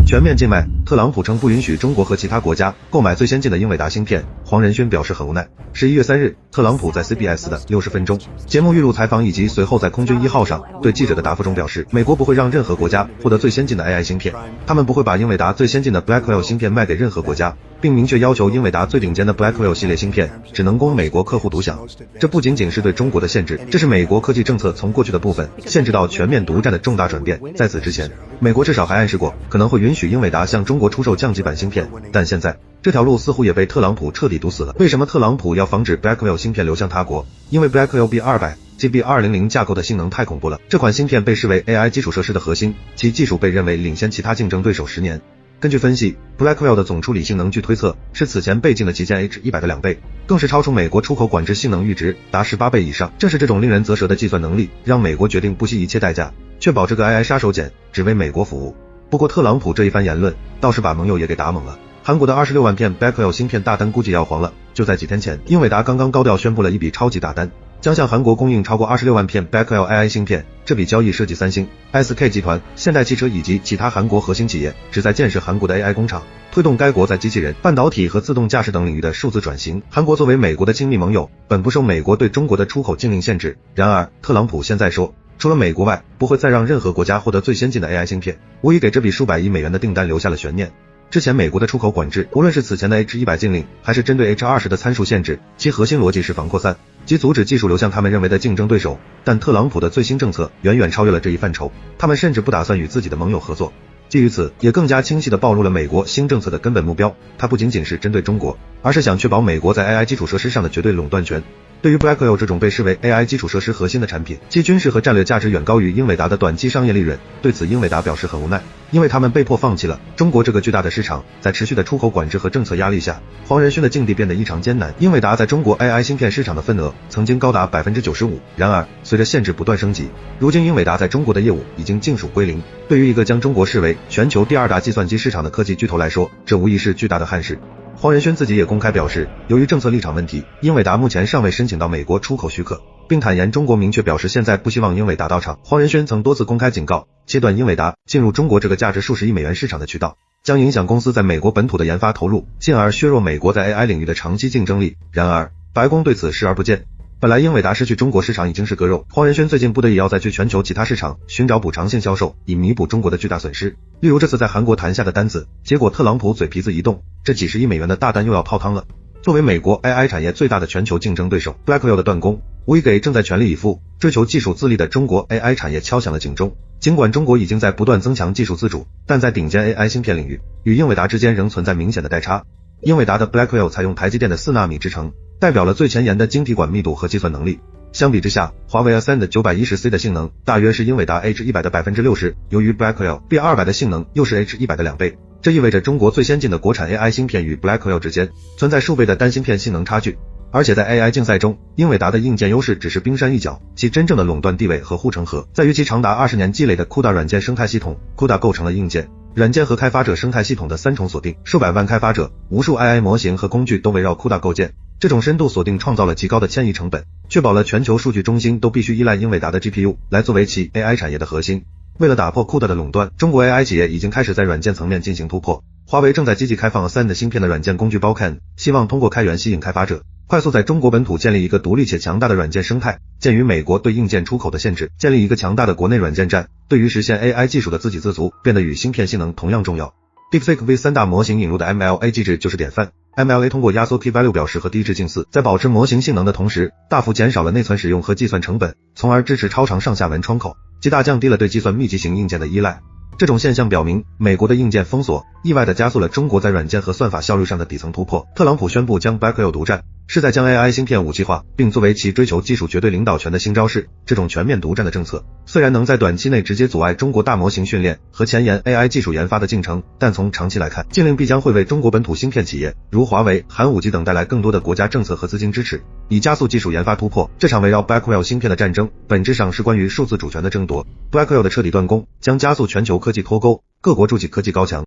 全面禁卖，特朗普称不允许中国和其他国家购买最先进的英伟达芯片，黄仁勋表示很无奈。11月3日，特朗普在 CBS 的60分钟节目预录采访以及随后在空军1号上对记者的答复中表示，美国不会让任何国家获得最先进的 AI 芯片，他们不会把英伟达最先进的 Blackwell 芯片卖给任何国家，并明确要求英伟达最顶尖的 Blackwell 系列芯片只能供美国客户独享。这不仅仅是对中国的限制，这是美国科技政策从过去的部分限制到全面独占的重大转变。在此之前，美国至少还暗示过可能会允许英伟达向中国出售降级版芯片，但现在这条路似乎也被特朗普彻底堵死了。为什么特朗普要防止 Blackwell 芯片流向他国？因为 Blackwell B200及 B200 架构的性能太恐怖了，这款芯片被视为 AI 基础设施的核心，其技术被认为领先其他竞争对手10年。根据分析 ，Blackwell 的总处理性能据推测是此前被禁的旗舰 H100的2倍，更是超出美国出口管制性能阈值达18倍以上。正是这种令人啧舌的计算能力，让美国决定不惜一切代价，确保这个 AI 杀手锏只为美国服务。不过特朗普这一番言论倒是把盟友也给打懵了。韩国的26万片 Blackwell 芯片大单估计要黄了。就在几天前，英伟达刚刚高调宣布了一笔超级大单，将向韩国供应超过26万片 Blackwell AI 芯片。这笔交易涉及三星、SK 集团、现代汽车以及其他韩国核心企业，旨在建设韩国的 AI 工厂，推动该国在机器人、半导体和自动驾驶等领域的数字转型。韩国作为美国的亲密盟友，本不受美国对中国的出口禁令限制。然而，特朗普现在说，除了美国外，不会再让任何国家获得最先进的 AI 芯片，无疑给这笔数百亿美元的订单留下了悬念。之前美国的出口管制，无论是此前的 H100 禁令，还是针对 H20 的参数限制，其核心逻辑是防扩散，即阻止技术流向他们认为的竞争对手。但特朗普的最新政策远远超越了这一范畴，他们甚至不打算与自己的盟友合作。基于此，也更加清晰地暴露了美国新政策的根本目标，它不仅仅是针对中国，而是想确保美国在 AI 基础设施上的绝对垄断权。对于 Blackwell 这种被视为 AI 基础设施核心的产品，其军事和战略价值远高于英伟达的短期商业利润。对此，英伟达表示很无奈，因为他们被迫放弃了中国这个巨大的市场。在持续的出口管制和政策压力下，黄仁勋的境地变得异常艰难。英伟达在中国 AI 芯片市场的份额曾经高达 95%， 然而随着限制不断升级，如今英伟达在中国的业务已经尽数归零。对于一个将中国视为全球第2大计算机市场的科技巨头来说，这无疑是巨大的憾事。黄仁勋自己也公开表示，由于政策立场问题，英伟达目前尚未申请到美国出口许可，并坦言中国明确表示现在不希望英伟达到场。黄仁勋曾多次公开警告，切断英伟达进入中国这个价值数十亿美元市场的渠道，将影响公司在美国本土的研发投入，进而削弱美国在 AI 领域的长期竞争力。然而，白宫对此视而不见。本来英伟达失去中国市场已经是割肉，黄仁勋最近不得已要再去全球其他市场寻找补偿性销售，以弥补中国的巨大损失。例如这次在韩国谈下的单子，结果特朗普嘴皮子一动，这几十亿美元的大单又要泡汤了。作为美国 AI 产业最大的全球竞争对手， Blackwell 的断供无疑给正在全力以赴追求技术自立的中国 AI 产业敲响了警钟。尽管中国已经在不断增强技术自主，但在顶尖 AI 芯片领域，与英伟达之间仍存在明显的代差。英伟达的 Blackwell 采用台积电的4纳米制程，代表了最前沿的晶体管密度和计算能力。相比之下，华为 A3 的 910C 的性能大约是英伟达 H100 的 60%， 由于 Blackwell B200 的性能又是 H100 的2倍，这意味着中国最先进的国产 AI 芯片与 Blackwell 之间存在数倍的单芯片性能差距。而且在 AI 竞赛中，英伟达的硬件优势只是冰山一角，其真正的垄断地位和护城河在于其长达20年积累的 CUDA 软件生态系统。CUDA 构成了硬件、软件和开发者生态系统的3重锁定，数百万开发者、无数 AI 模型和工具都围绕 CUDA 构建。这种深度锁定创造了极高的迁移成本，确保了全球数据中心都必须依赖英伟达的 GPU 来作为其 AI 产业的核心。为了打破 CUDA 的垄断，中国 AI 企业已经开始在软件层面进行突破。华为正在积极开放 A3 的芯片的软件工具包 CAN， 希望通过开源吸引开发者，快速在中国本土建立一个独立且强大的软件生态。鉴于美国对硬件出口的限制，建立一个强大的国内软件站，对于实现 AI 技术的自给自足变得与芯片性能同样重要。DeepSeek V3 大模型引入的 MLA 机制就是典范。MLA 通过压缩 Key Value 表示和低致敬4，在保持模型性能的同时，大幅减少了内存使用和计算成本，从而支持超长上下文窗口，极大降低了对计算密集型硬件的依赖。这种现象表明，美国的硬件封锁意外地加速了中国在软件和算法效率上的底层突破。特朗普宣布将 Blackwell 独占，是在将 AI 芯片武器化，并作为其追求技术绝对领导权的新招式。这种全面独占的政策，虽然能在短期内直接阻碍中国大模型训练和前沿 AI 技术研发的进程，但从长期来看，禁令必将会为中国本土芯片企业，如华为、寒武纪等带来更多的国家政策和资金支持，以加速技术研发突破。这场围绕 Blackwell 芯片的战争，本质上是关于数字主权的争夺。Blackwell 的彻底断供，将加速全球科技脱钩，各国筑起科技高墙。